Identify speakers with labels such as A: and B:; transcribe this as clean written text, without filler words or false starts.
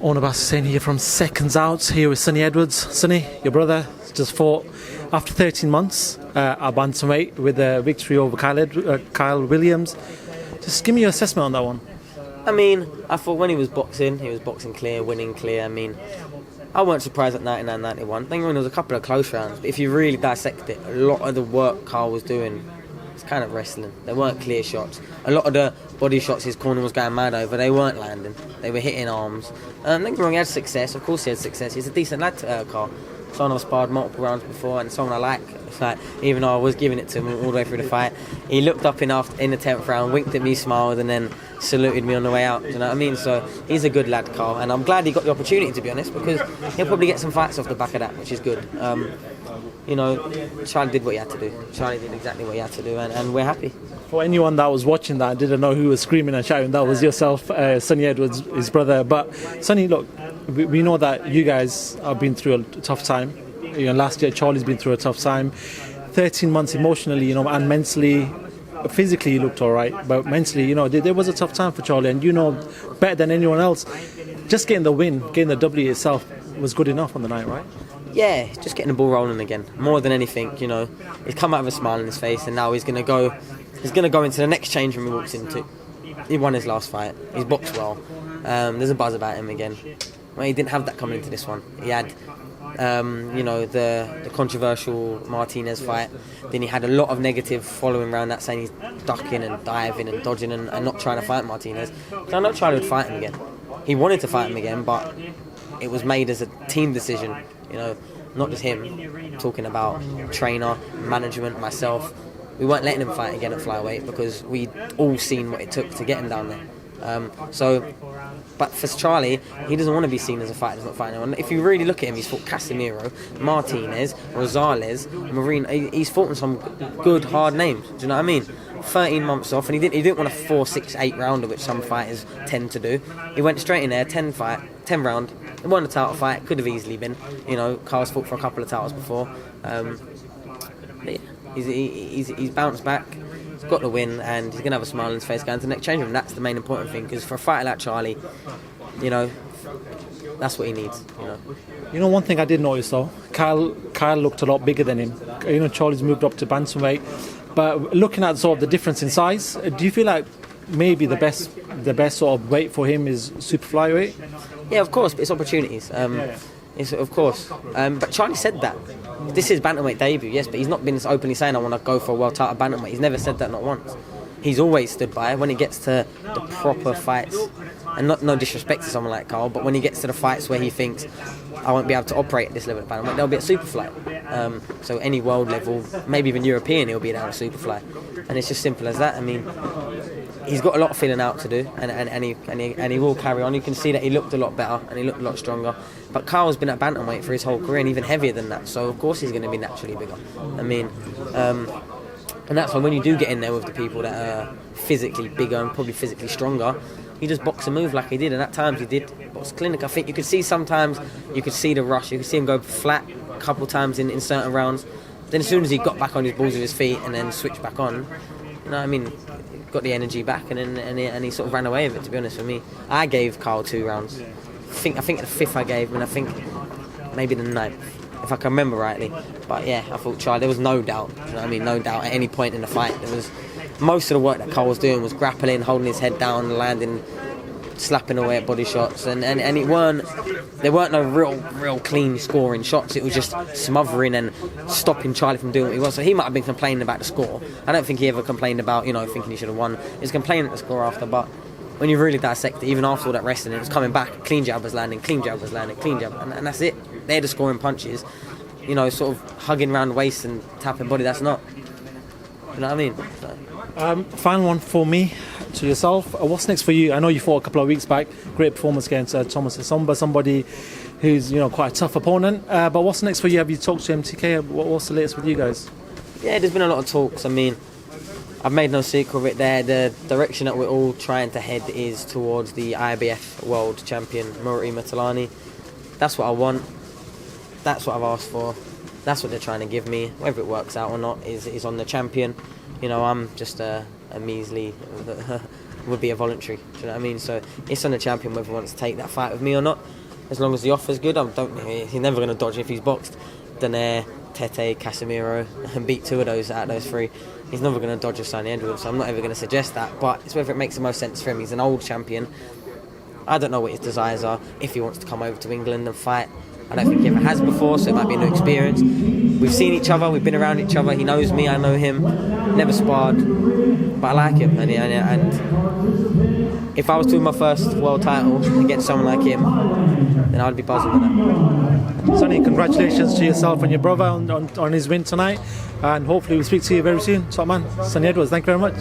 A: Owner Abbas Hussain here from SecondsOut, here with Sonny Edwards. Sonny, your brother, just fought after 13 months at bantamweight with a victory over Kyle Williams. Just give me your assessment on that one.
B: I mean, I thought when he was boxing clear, winning clear. I mean, I weren't surprised at 99-91. I think there was a couple of close rounds, but if you really dissect it, a lot of the work Kyle was doing, it's kind of wrestling. They weren't clear shots. A lot of the body shots his corner was going mad over, they weren't landing. They were hitting arms. Don't get me wrong, he had success. Of course he had success. He's a decent lad, Kyle. Someone I've sparred multiple rounds before, and someone I like. It's like, even though I was giving it to him all the way through the fight, he looked up in the 10th round, winked at me, smiled, and then saluted me on the way out. Do you know what I mean? So he's a good lad, Kyle, and I'm glad he got the opportunity, to be honest, because he'll probably get some fights off the back of that, which is good. You know, Charlie did what he had to do. Charlie did exactly what he had to do, and we're happy.
A: For anyone that was watching that and didn't know who was screaming and shouting, that was yourself, Sonny Edwards, his brother. But Sonny, look, we know that you guys have been through a tough time. You know, last year Charlie's been through a tough time. 13 months emotionally, you know, and mentally, physically he looked all right, but mentally, you know, there was a tough time for Charlie, and you know better than anyone else, just getting the win, getting the W itself was good enough on the night, right?
B: Yeah, just getting the ball rolling again. More than anything, you know, he's come out with a smile on his face, and now he's gonna go into the next change room he walks into. He won his last fight. He's boxed well. There's a buzz about him again. Well, he didn't have that coming into this one. He had, you know, the controversial Martinez fight. Then he had a lot of negative following around that, saying he's ducking and diving and dodging and not trying to fight Martinez. So I'm not trying to fight him again. He wanted to fight him again, but it was made as a team decision. You know, not just him. Talking about trainer, management, myself. We weren't letting him fight again at flyweight because we'd all seen what it took to get him down there. But for Charlie, he doesn't want to be seen as a fighter that's not fighting anyone. If you really look at him, he's fought Casemiro, Martinez, Rosales, Marino. He's fought on some good, hard names. Do you know what I mean? 13 months off, and he didn't want a 4, 6, 8 rounder, which some fighters tend to do. He went straight in there, 10 round. It wasn't a title fight. Could have easily been. You know, Kyle's fought for a couple of titles before. But yeah, he's bounced back. He's got the win, and he's going to have a smile on his face going to the next change room. That's the main important thing, because for a fighter like Charlie, you know, that's what he needs, you know.
A: You know, one thing I did notice though, Kyle looked a lot bigger than him. You know, Charlie's moved up to bantamweight, but looking at sort of the difference in size, do you feel like maybe the best sort of weight for him is super flyweight?
B: Yeah, of course, but it's opportunities. It's, of course. But Charlie said that. This is bantamweight debut, yes, but he's not been openly saying I want to go for a world title bantamweight. He's never said that, not once. He's always stood by when it gets to the proper fights, and no disrespect to someone like Carl, but when he gets to the fights where he thinks I won't be able to operate at this level of bantamweight, they'll be at superfly. So any world level, maybe even European, he'll be down at superfly, and it's just simple as that. I mean, he's got a lot of filling out to do, and he will carry on. You can see that he looked a lot better and he looked a lot stronger. But Carl's been at bantamweight for his whole career, and even heavier than that. So of course he's going to be naturally bigger. I mean, and that's why when you do get in there with the people that are physically bigger and probably physically stronger, he just box and move like he did. And at times he did box clinic. I think you could see sometimes you could see the rush. You could see him go flat a couple times in certain rounds. Then as soon as he got back on his balls with his feet and then switched back on, you know what I mean, got the energy back, and he sort of ran away with it, to be honest with me. I gave Kyle 2 rounds. I think the 5th I gave him, and I think maybe the 9th, if I can remember rightly. But yeah, I thought Charlie, there was no doubt, you know what I mean, no doubt at any point in the fight. There was most of the work that Kyle was doing was grappling, holding his head down, landing, slapping away at body shots, and there weren't no real clean scoring shots. It was just smothering and stopping Charlie from doing what he was. So he might have been complaining about the score. I don't think he ever complained about, you know, thinking he should have won. He was complaining at the score after, but when you really dissect it, even after all that wrestling, it was coming back, clean jab was landing, clean jab was landing, clean jab, and that's it. They're the scoring punches, you know, sort of hugging around the waist and tapping body. That's not, you know what I mean? So.
A: Final one for me to yourself. What's next for you? I know you fought a couple of weeks back. Great performance against Thomas Essomba, somebody who's, you know, quite a tough opponent. But what's next for you? Have you talked to MTK? What's the latest with you guys?
B: Yeah, there's been a lot of talks. I mean, I've made no secret of it there. The direction that we're all trying to head is towards the IBF World Champion, Murray Matalani. That's what I want. That's what I've asked for. That's what they're trying to give me. Whether it works out or not is on the champion. You know, I'm just a a measly would be a voluntary. Do you know what I mean? So it's on the champion whether he wants to take that fight with me or not. As long as the offer's good, he's never going to dodge if he's boxed Donaire, Tete, Casemiro, and beat 2 of those out of those 3. He's never going to dodge Hussain Edwards, so I'm not ever going to suggest that. But it's whether it makes the most sense for him. He's an old champion. I don't know what his desires are. If he wants to come over to England and fight, I don't think he ever has before, so it might be a new experience. We've seen each other, we've been around each other. He knows me, I know him. Never sparred, but I like him. And if I was to win my first world title against someone like him, then I'd be buzzing with that.
A: Sonny, congratulations to yourself and your brother on his win tonight, and hopefully we'll speak to you very soon. Top man, Sonny Edwards, thank you very much.